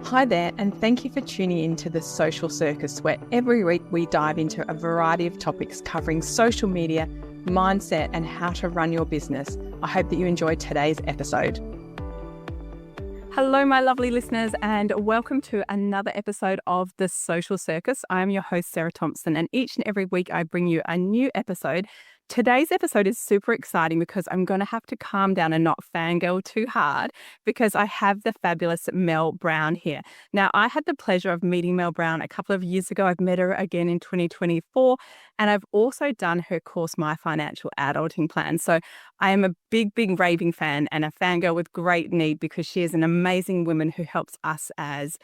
Hi there, and thank you for tuning in to The Social Circus, where every week we dive into a variety of topics covering social media, mindset, and how to run your business. I hope that you enjoyed today's episode. Hello, my lovely listeners, and welcome to another episode of The Social Circus. I'm your host, Sarah Thompson, and each and every week I bring you a new episode. Today's episode is super exciting because I'm going to have to calm down and not fangirl too hard because I have the fabulous Mel Brown here. Now, I had the pleasure of meeting Mel Brown a couple of years ago. I've met her again in 2024, and I've also done her course, My Financial Adulting Plan. So I am a big raving fan and a fangirl with great need because she is an amazing woman who helps us as,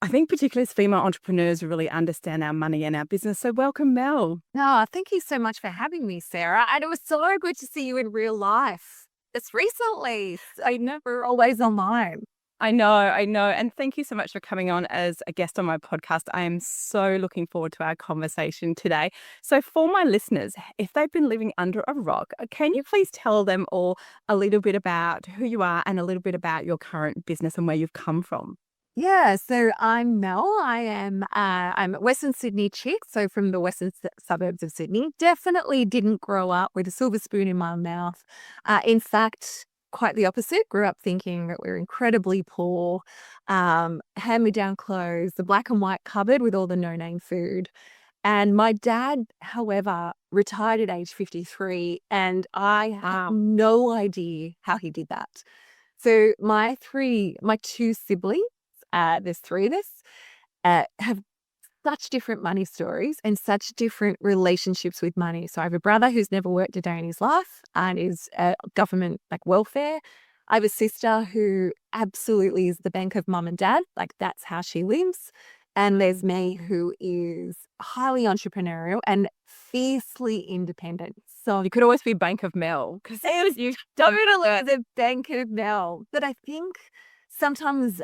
I think, particularly as female entrepreneurs, really understand our money and our business. So welcome, Mel. Oh, thank you so much for having me, Sarah. And it was so good to see you in real life. Just recently. I know we're always online. I know. And thank you so much for coming on as a guest on my podcast. I am so looking forward to our conversation today. So for my listeners, if they've been living under a rock, can you please tell them all a little bit about who you are and a little bit about your current business and where you've come from? Yeah, so I'm Mel. I'm a Western Sydney chick, so from the western suburbs of Sydney. Definitely didn't grow up with a silver spoon in my mouth. In fact, quite the opposite. Grew up thinking that we're incredibly poor. Hand-me-down clothes, the black and white cupboard with all the no-name food. And my dad, however, retired at age 53, and I have no idea how he did that. So my two siblings, there's three of us, have such different money stories and such different relationships with money. So I have a brother who's never worked a day in his life and is government welfare. I have a sister who absolutely is the bank of mum and dad. That's how she lives. And there's me, who is highly entrepreneurial and fiercely independent. So You could always be Bank of Mel. you totally the bank of Mel. But I think sometimes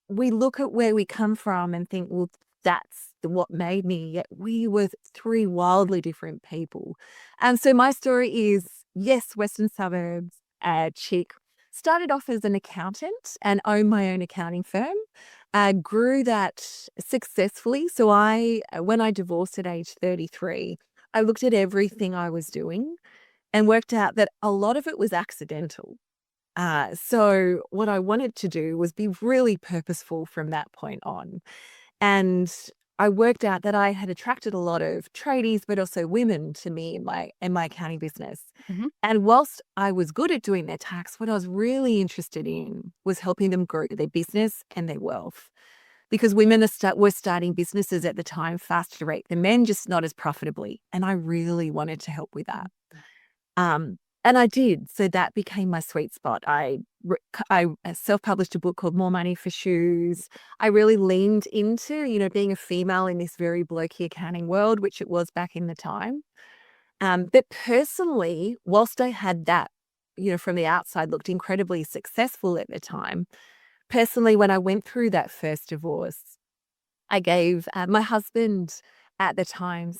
we look at where we come from and think, well, that's what made me. Yet we were three wildly different people. And so my story is, yes, Western suburbs, chick. Started off as an accountant and owned my own accounting firm. Grew that successfully. So when I divorced at age 33, I looked at everything I was doing and worked out that a lot of it was accidental. So what I wanted to do was be really purposeful from that point on. And I worked out that I had attracted a lot of tradies, but also women to me in my accounting business. Mm-hmm. And whilst I was good at doing their tax, what I was really interested in was helping them grow their business and their wealth. Because women were starting businesses at the time faster rate than men, just not as profitably. And I really wanted to help with that. And I did. So that became my sweet spot. I self-published a book called More Money for Shoes. I really leaned into, being a female in this very blokey accounting world, which it was back in the time. But personally, whilst I had that, from the outside looked incredibly successful at the time, personally, when I went through that first divorce, I gave my husband at the time,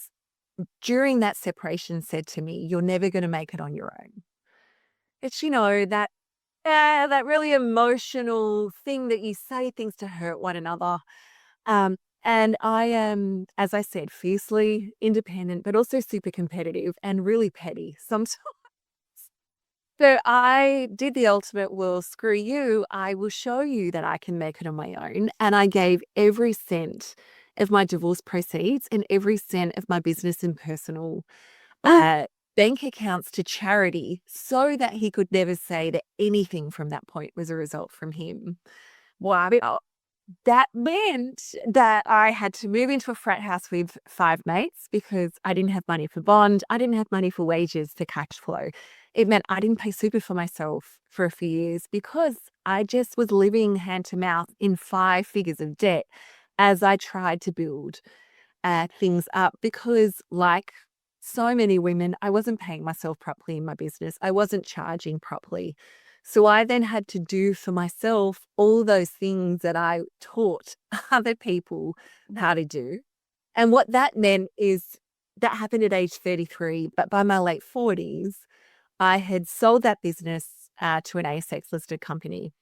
during that separation, said to me, "You're never going to make it on your own." It's, that really emotional thing that you say things to hurt one another. And I am, as I said, fiercely independent, but also super competitive and really petty sometimes. So I did the ultimate, well, screw you. I will show you that I can make it on my own. And I gave every cent of my divorce proceeds and every cent of my business and personal bank accounts to charity so that he could never say that anything from that point was a result from him. Wow. That meant that I had to move into a frat house with 5 mates because I didn't have money for bond. I didn't have money for wages, for cash flow. It meant I didn't pay super for myself for a few years because I just was living hand to mouth in 5 figures of debt as I tried to build things up because, like so many women, I wasn't paying myself properly in my business. I wasn't charging properly. So I then had to do for myself all those things that I taught other people how to do. And what that meant is that happened at age 33, but by my late 40s, I had sold that business to an ASX listed company.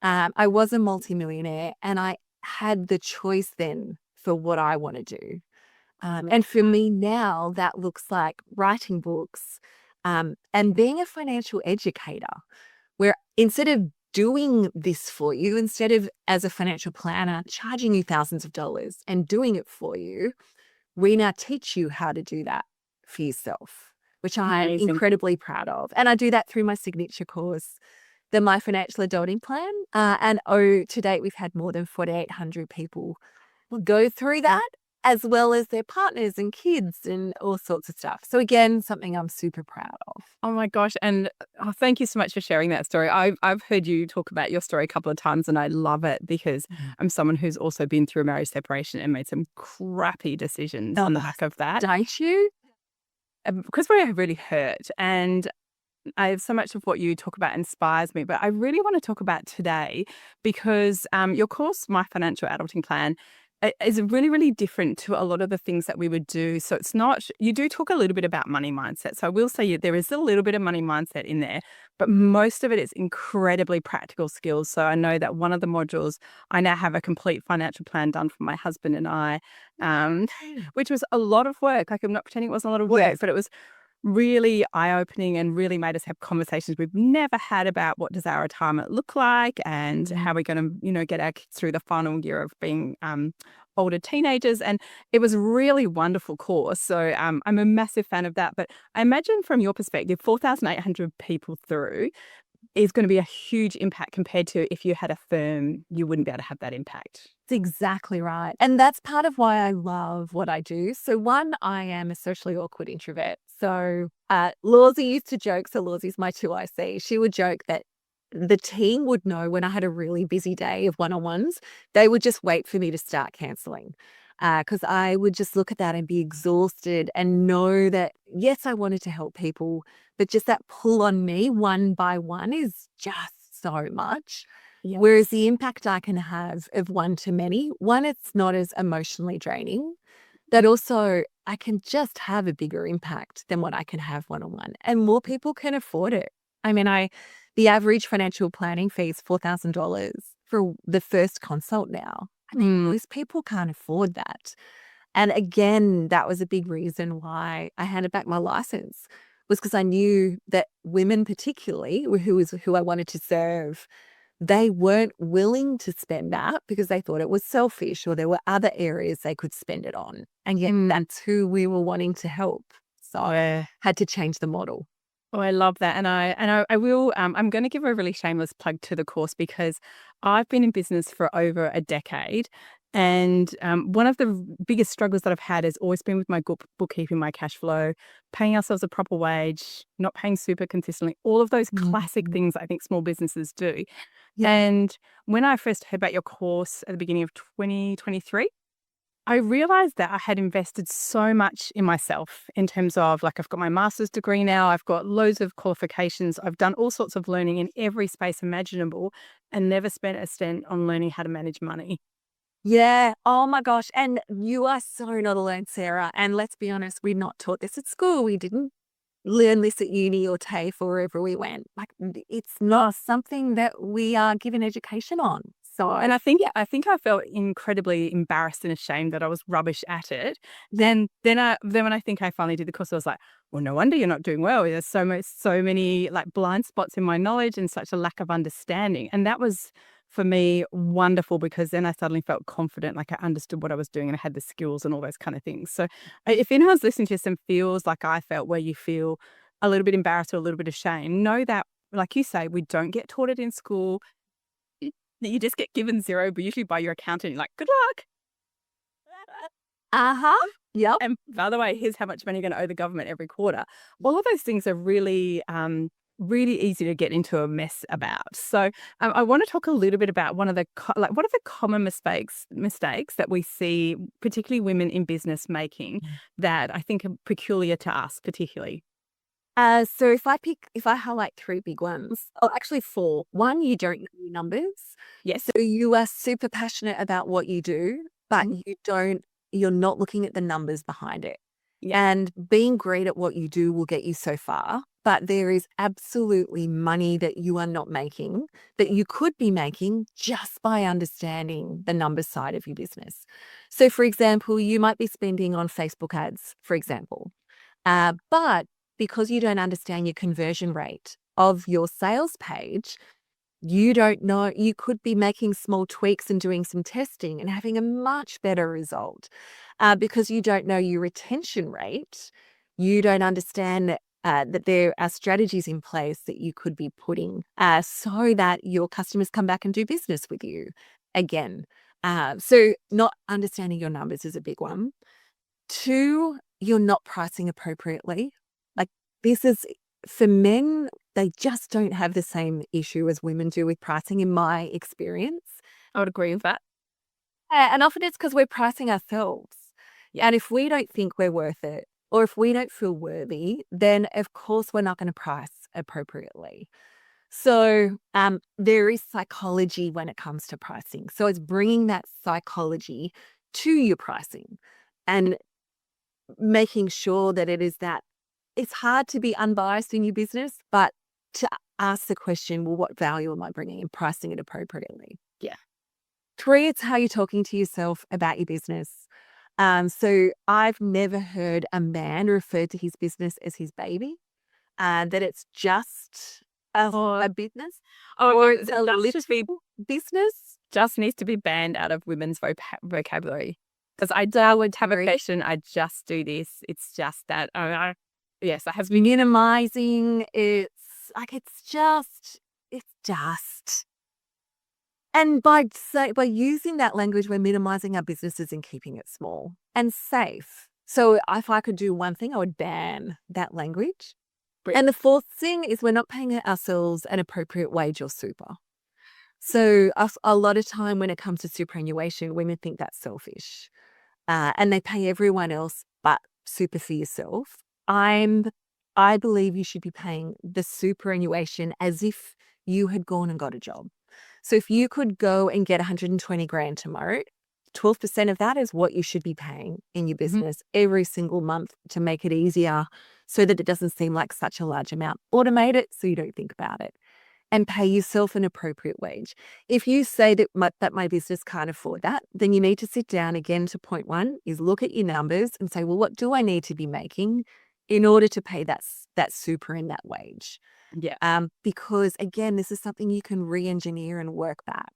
I was a multimillionaire and I had the choice then for what I want to do. And for me now, that looks like writing books and being a financial educator, where instead of doing this for you, instead of as a financial planner charging you thousands of dollars and doing it for you, we now teach you how to do that for yourself, which I'm Amazing. incredibly proud of. And I do that through my signature course, the My Financial Adulting Plan. To date, we've had more than 4,800 people go through that, as well as their partners and kids and all sorts of stuff. So again, something I'm super proud of. Oh my gosh. And thank you so much for sharing that story. I've heard you talk about your story a couple of times and I love it because I'm someone who's also been through a marriage separation and made some crappy decisions on the back of that. Don't you? Because we really hurt. And I have so much of what you talk about inspires me, but I really want to talk about today because your course, My Financial Adulting Plan, is really, really different to a lot of the things that we would do. So it's not, you do talk a little bit about money mindset. So I will say there is a little bit of money mindset in there, but most of it is incredibly practical skills. So I know that one of the modules, I now have a complete financial plan done for my husband and I, which was a lot of work. Like I'm not pretending it wasn't a lot of work, but it was really eye-opening and really made us have conversations we've never had about what does our retirement look like and how we're going to, get our kids through the final year of being older teenagers. And it was a really wonderful course. So I'm a massive fan of that. But I imagine from your perspective, 4,800 people through is going to be a huge impact compared to if you had a firm, you wouldn't be able to have that impact. That's exactly right. And that's part of why I love what I do. So one, I am a socially awkward introvert. So Lawsy used to joke, so Lawsy's my 2IC. She would joke that the team would know when I had a really busy day of one-on-ones, they would just wait for me to start cancelling. Because I would just look at that and be exhausted and know that, yes, I wanted to help people, but just that pull on me one by one is just so much. Yeah. Whereas the impact I can have of one to many, one, it's not as emotionally draining, but also I can just have a bigger impact than what I can have one-on-one, and more people can afford it. I mean, the average financial planning fee is $4,000 for the first consult now. I mean, most people can't afford that. And again, that was a big reason why I handed back my license, was because I knew that women particularly, who I wanted to serve, they weren't willing to spend that because they thought it was selfish or there were other areas they could spend it on. And yet that's who we were wanting to help. So I had to change the model. Oh, I love that. And I will, I'm going to give a really shameless plug to the course because I've been in business for over a decade. And one of the biggest struggles that I've had has always been with my bookkeeping, my cash flow, paying ourselves a proper wage, not paying super consistently, all of those classic things I think small businesses do. Yeah. And when I first heard about your course at the beginning of 2023, I realized that I had invested so much in myself in terms of, like, I've got my master's degree now, I've got loads of qualifications, I've done all sorts of learning in every space imaginable and never spent a cent on learning how to manage money. Yeah. Oh my gosh. And you are so not alone, Sarah. And let's be honest, we're not taught this at school. We didn't learn this at uni or TAFE or wherever we went. Like, it's not something that we are given education on. So, and I think I felt incredibly embarrassed and ashamed that I was rubbish at it. Then when I think I finally did the course, I was like, well, no wonder you're not doing well. There's so many like blind spots in my knowledge and such a lack of understanding. And that was, for me, wonderful, because then I suddenly felt confident, like I understood what I was doing and I had the skills and all those kind of things. So if anyone's listening to this and feels like I felt, where you feel a little bit embarrassed or a little bit ashamed, know that, like you say, we don't get taught it in school. You just get given zero, but usually by your accountant, you're like, good luck. Yep. And by the way, here's how much money you're going to owe the government every quarter. All of those things are really, really easy to get into a mess about. So I want to talk a little bit about what are the common mistakes that we see, particularly women in business making, that I think are peculiar to us particularly. So if I highlight three big ones, actually four. One, you don't know your numbers. Yes. So you are super passionate about what you do, but you're not looking at the numbers behind it. And being great at what you do will get you so far. But there is absolutely money that you are not making that you could be making just by understanding the numbers side of your business. So, for example, you might be spending on Facebook ads, for example, but because you don't understand your conversion rate of your sales page, you don't know, you could be making small tweaks and doing some testing and having a much better result because you don't know your retention rate. You don't understand that there are strategies in place that you could be putting so that your customers come back and do business with you again. So not understanding your numbers is a big one. 2, you're not pricing appropriately. Like this is for men, they just don't have the same issue as women do with pricing, in my experience. I would agree with that. And often it's because we're pricing ourselves. Yeah. And if we don't think we're worth it, or if we don't feel worthy, then of course we're not going to price appropriately. So there is psychology when it comes to pricing. So it's bringing that psychology to your pricing and making sure that it is that it's hard to be unbiased in your business, but to ask the question, well, what value am I bringing, and pricing it appropriately? Yeah. 3, it's how you're talking to yourself about your business. So I've never heard a man refer to his business as his baby, that it's just a business or it's a little business. Just needs to be banned out of women's vocabulary. Because I would have a question, I just do this. It's just that. Yes, I have been Minimizing. It's like it's just. And by using that language, we're minimizing our businesses and keeping it small and safe. So if I could do one thing, I would ban that language. Great. And the 4th thing is we're not paying ourselves an appropriate wage or super. So a lot of time when it comes to superannuation, women think that's selfish. And they pay everyone else but super for yourself. I believe you should be paying the superannuation as if you had gone and got a job. So if you could go and get 120 grand tomorrow, 12% of that is what you should be paying in your business every single month to make it easier so that it doesn't seem like such a large amount. Automate it so you don't think about it and pay yourself an appropriate wage. If you say that my business can't afford that, then you need to sit down again to point 1 is look at your numbers and say, well, what do I need to be making in order to pay that super and that wage? Yeah. Because again, this is something you can re-engineer and work back.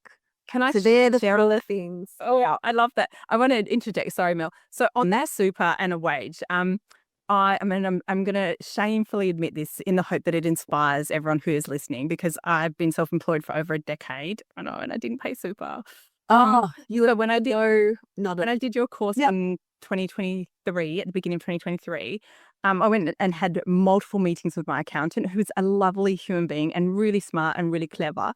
Can I So they're the share 4 things. Oh, wow. I love that. I want to interject. Sorry, Mel. So on that super and a wage, I'm going to shamefully admit this in the hope that it inspires everyone who is listening, because I've been self-employed for over a decade. I know, and I didn't pay super. When I did your course in 2023, at the beginning of 2023, I went and had multiple meetings with my accountant, who's a lovely human being and really smart and really clever.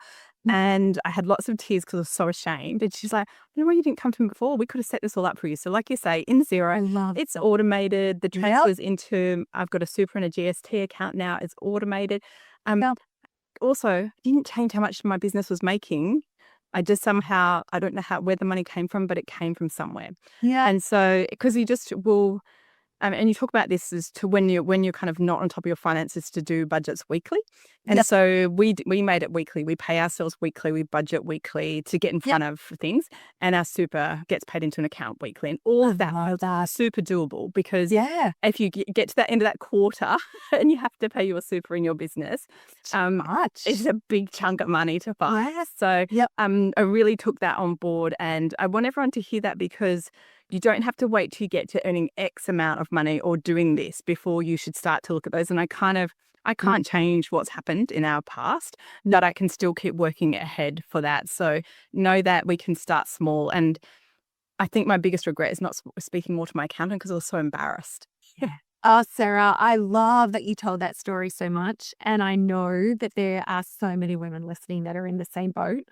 And I had lots of tears because I was so ashamed. And she's like, I don't know why you didn't come to me before. We could have set this all up for you. So like you say, in Xero, it's automated. The transfers into, I've got a super and a GST account now. It's automated. Also, I didn't change how much my business was making. I just somehow, I don't know where the money came from, but it came from somewhere. Yeah. And so, because you just will, and you talk about this as to when you're kind of not on top of your finances, to do budgets weekly. And so we made it weekly. We pay ourselves weekly. We budget weekly to get in front of things. And our super gets paid into an account weekly. And all of that is super doable, because if you get to that end of that quarter and you have to pay your super in your business, it's a big chunk of money to find. So I really took that on board. And I want everyone to hear that, because you don't have to wait till you get to earning X amount of money or doing this before you should start to look at those. And I can't change what's happened in our past, but I can still keep working ahead for that. So know that we can start small. And I think my biggest regret is not speaking more to my accountant, because I was so embarrassed. Yeah. Oh, Sarah, I love that you told that story so much. And I know that there are so many women listening that are in the same boat.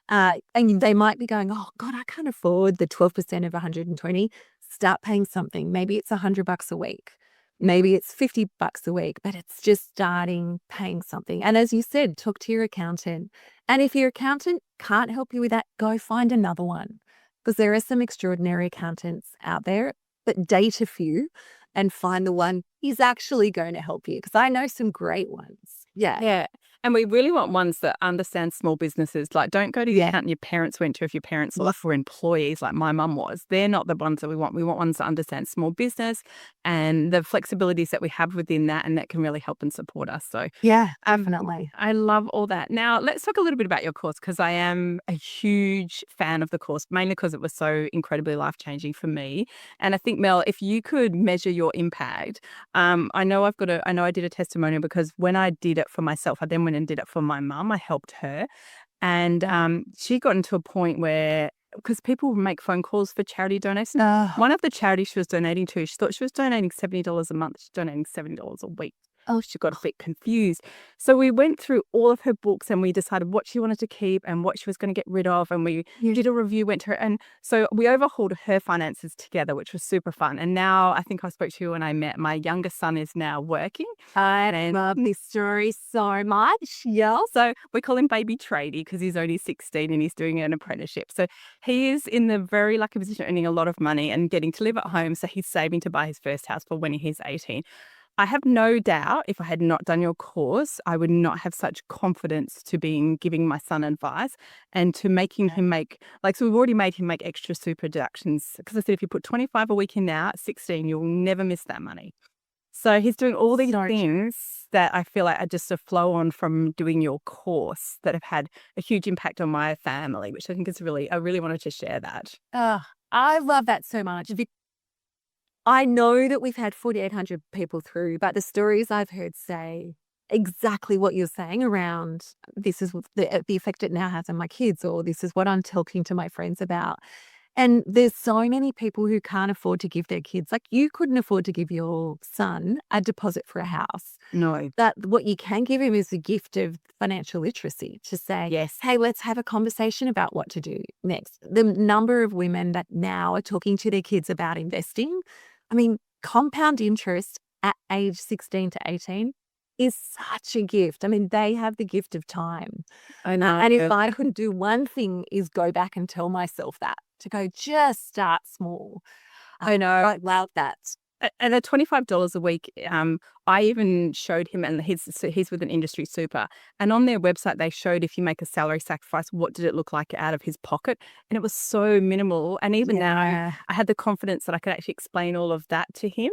And they might be going, oh God, I can't afford the 12% of 120. Start paying something. Maybe it's $100 a week. Maybe it's $50 a week, but it's just starting paying something. And as you said, talk to your accountant. And if your accountant can't help you with that, go find another one, because there are some extraordinary accountants out there, but date a few and find the one is actually going to help you. Because I know some great ones. Yeah. Yeah. And we really want ones that understand small businesses. Like, don't go to the accountant your parents went to if your parents were employees like my mum was. They're not the ones that we want. We want ones that understand small business and the flexibilities that we have within that, and that can really help and support us. So Yeah, definitely. I love all that. Now, let's talk a little bit about your course, because I am a huge fan of the course, mainly because it was so incredibly life-changing for me. And I think, Mel, if you could measure your impact, I know I did a testimonial, because when I did it for myself, I then went and did it for my mum. I helped her. And she got into a point where, because people make phone calls for charity donations. One of the charities she was donating to, she thought she was donating $70 a month. She's donating $70 a week. Oh, she got a bit confused. So we went through all of her books and we decided what she wanted to keep and what she was going to get rid of. And we did a review, went to her. And so we overhauled her finances together, which was super fun. And now, I think I spoke to you when I met, my youngest son is now working. I love this story so much. Yeah. So we call him Baby Tradie because he's only 16 and he's doing an apprenticeship. So he is in the very lucky position of earning a lot of money and getting to live at home. So he's saving to buy his first house for when he's 18. I have no doubt if I had not done your course, I would not have such confidence to be giving my son advice and to making him make, so we've already made him make extra super deductions. Because I said, if you put 25 a week in now at 16, you'll never miss that money. So he's doing all these things that I feel like are just a flow on from doing your course that have had a huge impact on my family, which I think is I really wanted to share that. I love that so much. I know that we've had 4,800 people through, but the stories I've heard say exactly what you're saying around this is the effect it now has on my kids, or this is what I'm talking to my friends about. And there's so many people who can't afford to give their kids, like you couldn't afford to give your son a deposit for a house. No. That what you can give him is the gift of financial literacy to say, yes, hey, let's have a conversation about what to do next. The number of women that now are talking to their kids about investing, I mean, compound interest at age 16 to 18 is such a gift. I mean, they have the gift of time. I know. And if I could do one thing is go back and tell myself that, to go just start small. I know. I love that. And at $25 a week, I even showed him, and he's with an industry super, and on their website they showed if you make a salary sacrifice, what did it look like out of his pocket, and it was so minimal. And even now, I had the confidence that I could actually explain all of that to him.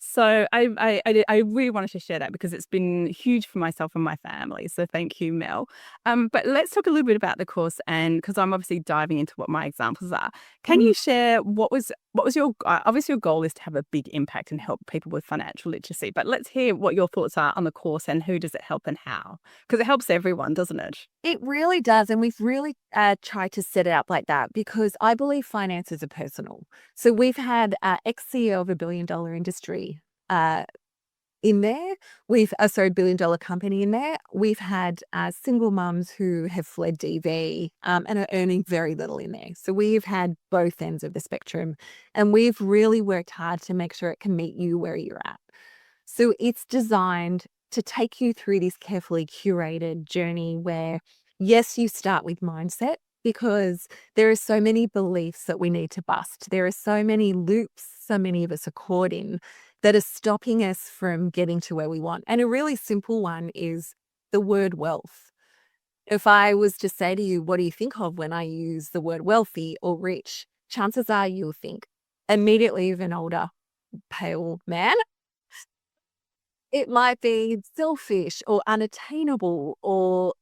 So I really wanted to share that because it's been huge for myself and my family. So thank you, Mel. But let's talk a little bit about the course, and because I'm obviously diving into what my examples are. Can you share what was your obviously your goal is to have a big impact and help people with financial literacy, but let's hear what your thoughts are on the course and who does it help and how, because it helps everyone, doesn't it? It really does. And we've really tried to set it up like that because I believe finances are personal. So we've had ex-CEO of $1 billion industry in there. We've $1 billion company in there. We've had single mums who have fled DV and are earning very little in there. So we've had both ends of the spectrum, and we've really worked hard to make sure it can meet you where you're at. So it's designed to take you through this carefully curated journey where, yes, you start with mindset, because there are so many beliefs that we need to bust. There are so many loops so many of us are caught in that are stopping us from getting to where we want. And a really simple one is the word wealth. If I was to say to you, what do you think of when I use the word wealthy or rich? Chances are you'll think immediately of an older, pale man. It might be selfish or unattainable or,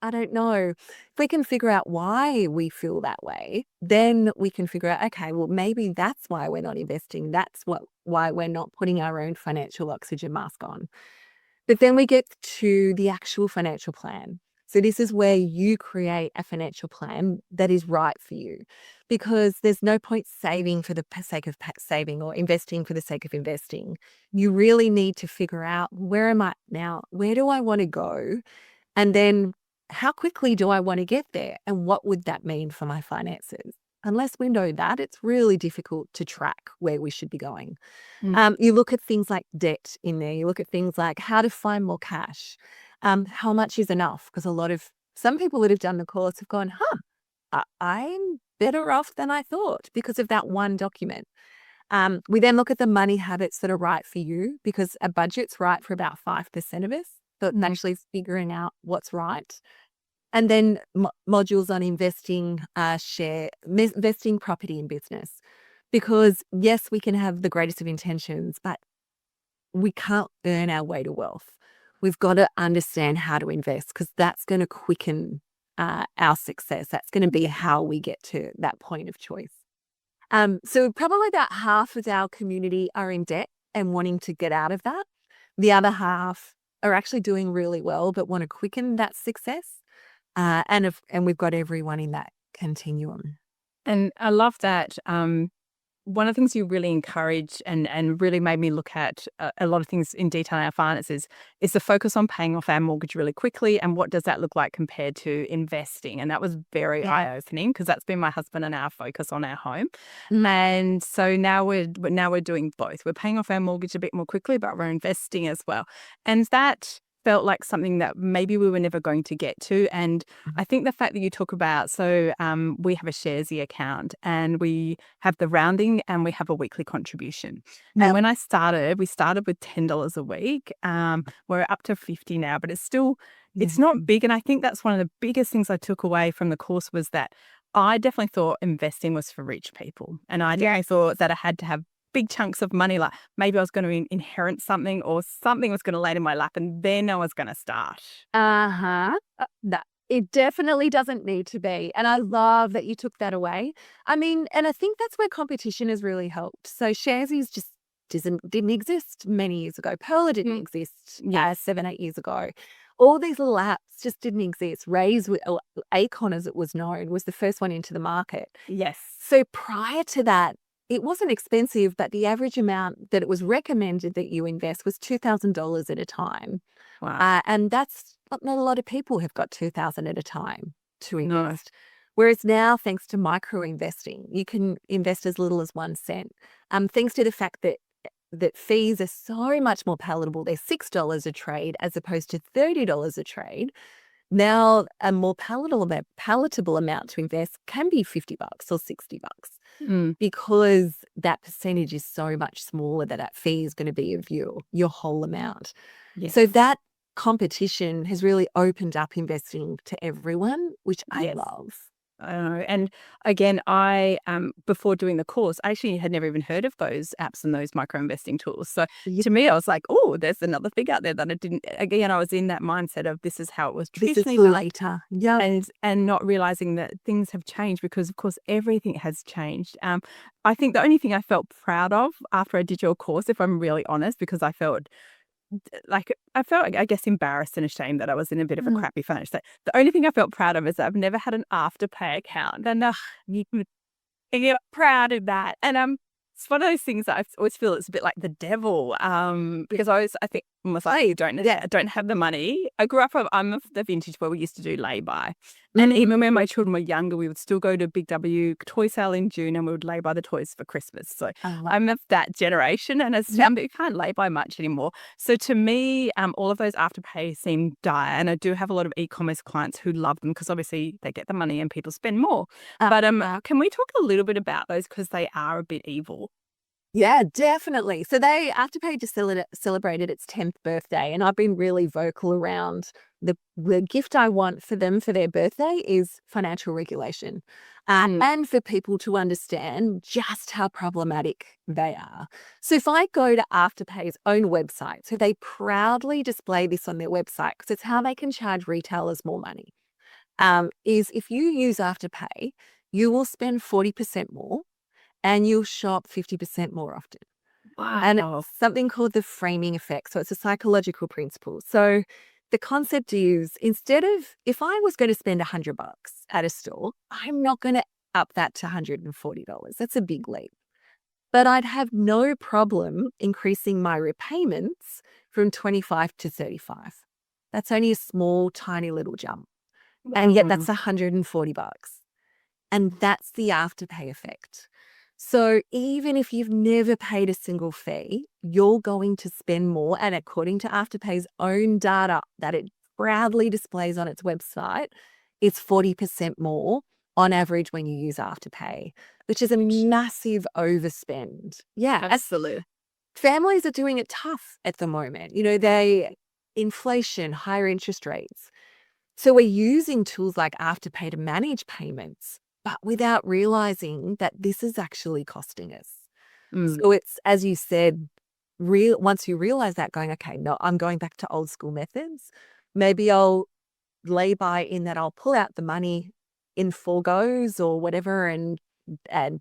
I don't know. If we can figure out why we feel that way, then we can figure out, okay, well, maybe that's why we're not investing. That's why we're not putting our own financial oxygen mask on. But then we get to the actual financial plan. So this is where you create a financial plan that is right for you, because there's no point saving for the sake of saving or investing for the sake of investing. You really need to figure out, where am I now? Where do I want to go? And then how quickly do I want to get there? And what would that mean for my finances? Unless we know that, it's really difficult to track where we should be going. You look at things like debt in there. You look at things like how to find more cash. How much is enough? Because some people that have done the course have gone, I'm better off than I thought because of that one document. We then look at the money habits that are right for you, because a budget's right for about 5% of us. So it's actually figuring out what's right. And then modules on investing, investing property in business. Because yes, we can have the greatest of intentions, but we can't earn our way to wealth. We've got to understand how to invest, because that's going to quicken our success. That's going to be how we get to that point of choice. So probably about half of our community are in debt and wanting to get out of that. The other half are actually doing really well, but want to quicken that success. And we've got everyone in that continuum. And I love that. One of the things you really encouraged and really made me look at a lot of things in detail in our finances is the focus on paying off our mortgage really quickly, and what does that look like compared to investing. And that was very eye-opening, because that's been my husband and our focus on our home. And so now we're doing both. We're paying off our mortgage a bit more quickly, but we're investing as well. And that felt like something that maybe we were never going to get to. And I think the fact that you talk about, so we have a Sharesy account, and we have the rounding, and we have a weekly contribution. And when we started with $10 a week. We're up to 50 now, but it's still, it's not big. And I think that's one of the biggest things I took away from the course, was that I definitely thought investing was for rich people. And I definitely thought that I had to have big chunks of money, like maybe I was going to inherit something, or something was going to land in my lap, and then I was going to start. It definitely doesn't need to be. And I love that you took that away. I mean, and I think that's where competition has really helped. So Sharesies just didn't exist many years ago. Pearler didn't exist 7-8 years ago. All these little apps just didn't exist. Acon, as it was known, was the first one into the market. Yes. So prior to that, it wasn't expensive, but the average amount that it was recommended that you invest was $2,000 at a time. Wow. And that's not a lot of people have got $2,000 at a time to invest. Whereas now, thanks to micro investing, you can invest as little as 1 cent. Thanks to the fact that fees are so much more palatable. They're $6 a trade as opposed to $30 a trade. Now, a more palatable amount to invest can be $50 or $60, because that percentage is so much smaller that fee is going to be of your whole amount. Yes. So that competition has really opened up investing to everyone, which I love. And again, I before doing the course, I actually had never even heard of those apps and those micro investing tools. So to me, I was like, oh, there's another thing out there that I didn't. Again, I was in that mindset of this is how it was traditionally done later, and not realizing that things have changed, because of course everything has changed. I think the only thing I felt proud of after I did your course, if I'm really honest, because I felt, I guess, embarrassed and ashamed that I was in a bit of a crappy financial state. The only thing I felt proud of is that I've never had an afterpay account, and you can get proud of that. And it's one of those things that I always feel it's a bit like the devil, because I think almost like, I don't have the money. I grew up, I'm of the vintage where we used to do lay-by. And even when my children were younger, we would still go to Big W toy sale in June, and we would lay by the toys for Christmas. So I'm of that generation, and it's you can't lay by much anymore. So to me, all of those afterpay seem dire. And I do have a lot of e-commerce clients who love them, because obviously they get the money and people spend more. But can we talk a little bit about those, because they are a bit evil? Yeah, definitely. So Afterpay just celebrated its 10th birthday, and I've been really vocal around the gift I want for them for their birthday is financial regulation, and for people to understand just how problematic they are. So if I go to Afterpay's own website, so they proudly display this on their website because it's how they can charge retailers more money, is if you use Afterpay, you will spend 40% more, and you'll shop 50% more often. Wow. And it's something called the framing effect. So it's a psychological principle. So the concept is, instead of, if I was going to spend $100 at a store, I'm not going to up that to $140. That's a big leap. But I'd have no problem increasing my repayments from 25 to 35. That's only a small, tiny little jump. And yet that's $140. And that's the Afterpay effect. So even if you've never paid a single fee, you're going to spend more. And according to Afterpay's own data that it proudly displays on its website, it's 40% more on average when you use Afterpay. which is a massive overspend. Yeah. Absolutely. Families are doing it tough at the moment. Inflation, higher interest rates. So we're using tools like Afterpay to manage payments, but without realizing that this is actually costing us. So it's, as you said, once you realize that, going, okay, no, I'm going back to old school methods. Maybe I'll lay by in that I'll pull out the money in 4 goes or whatever and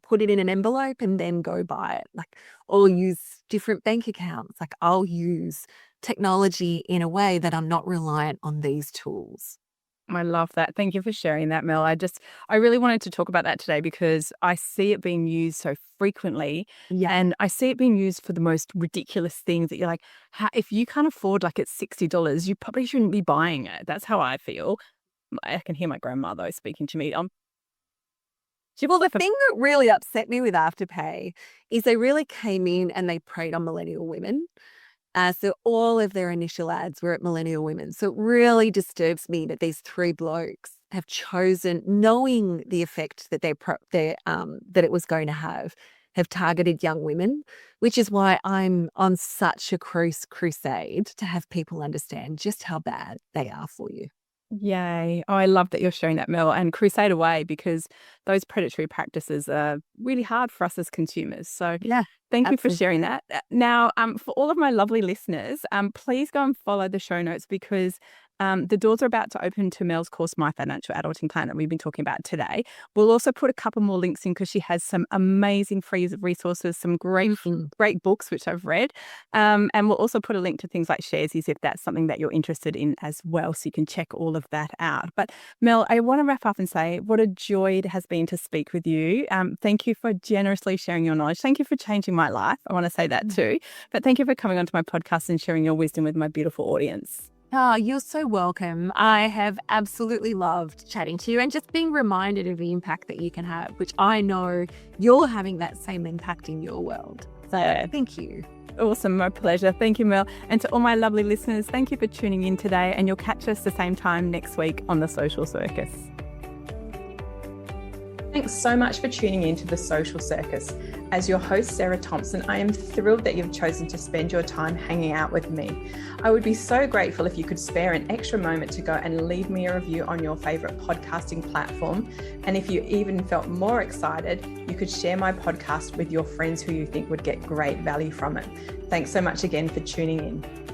put it in an envelope and then go buy it. Like, or use different bank accounts. Like, I'll use technology in a way that I'm not reliant on these tools. I love that. Thank you for sharing that, Mel. I really wanted to talk about that today because I see it being used so frequently. Yeah. And I see it being used for the most ridiculous things that you're like, if you can't afford, like, it's $60, you probably shouldn't be buying it. That's how I feel. I can hear my grandma, though, speaking to me. Well, the thing that really upset me with Afterpay is they really came in and they preyed on millennial women. So all of their initial ads were at millennial women. So it really disturbs me that these 3 blokes have chosen, knowing the effect that that it was going to have targeted young women, which is why I'm on such a crusade to have people understand just how bad they are for you. Yay. Oh, I love that you're sharing that, Mel, and crusade away, because those predatory practices are really hard for us as consumers. So Yeah, thank you for absolutely. sharing that. Now, for all of my lovely listeners, please go and follow the show notes, because the doors are about to open to Mel's course, My Financial Adulting Plan, that we've been talking about today. We'll also put a couple more links in because she has some amazing free resources, some great books, which I've read. And we'll also put a link to things like Sharesies if that's something that you're interested in as well, so you can check all of that out. But Mel, I want to wrap up and say what a joy it has been to speak with you. Thank you for generously sharing your knowledge. Thank you for changing my life. I want to say that too. But thank you for coming onto my podcast and sharing your wisdom with my beautiful audience. Oh, you're so welcome. I have absolutely loved chatting to you and just being reminded of the impact that you can have, which I know you're having that same impact in your world. So thank you. Awesome. My pleasure. Thank you, Mel. And to all my lovely listeners, thank you for tuning in today, and you'll catch us the same time next week on The Social Circus. Thanks so much for tuning in to The Social Circus. As your host, Sarah Thompson, I am thrilled that you've chosen to spend your time hanging out with me. I would be so grateful if you could spare an extra moment to go and leave me a review on your favorite podcasting platform. And if you even felt more excited, you could share my podcast with your friends who you think would get great value from it. Thanks so much again for tuning in.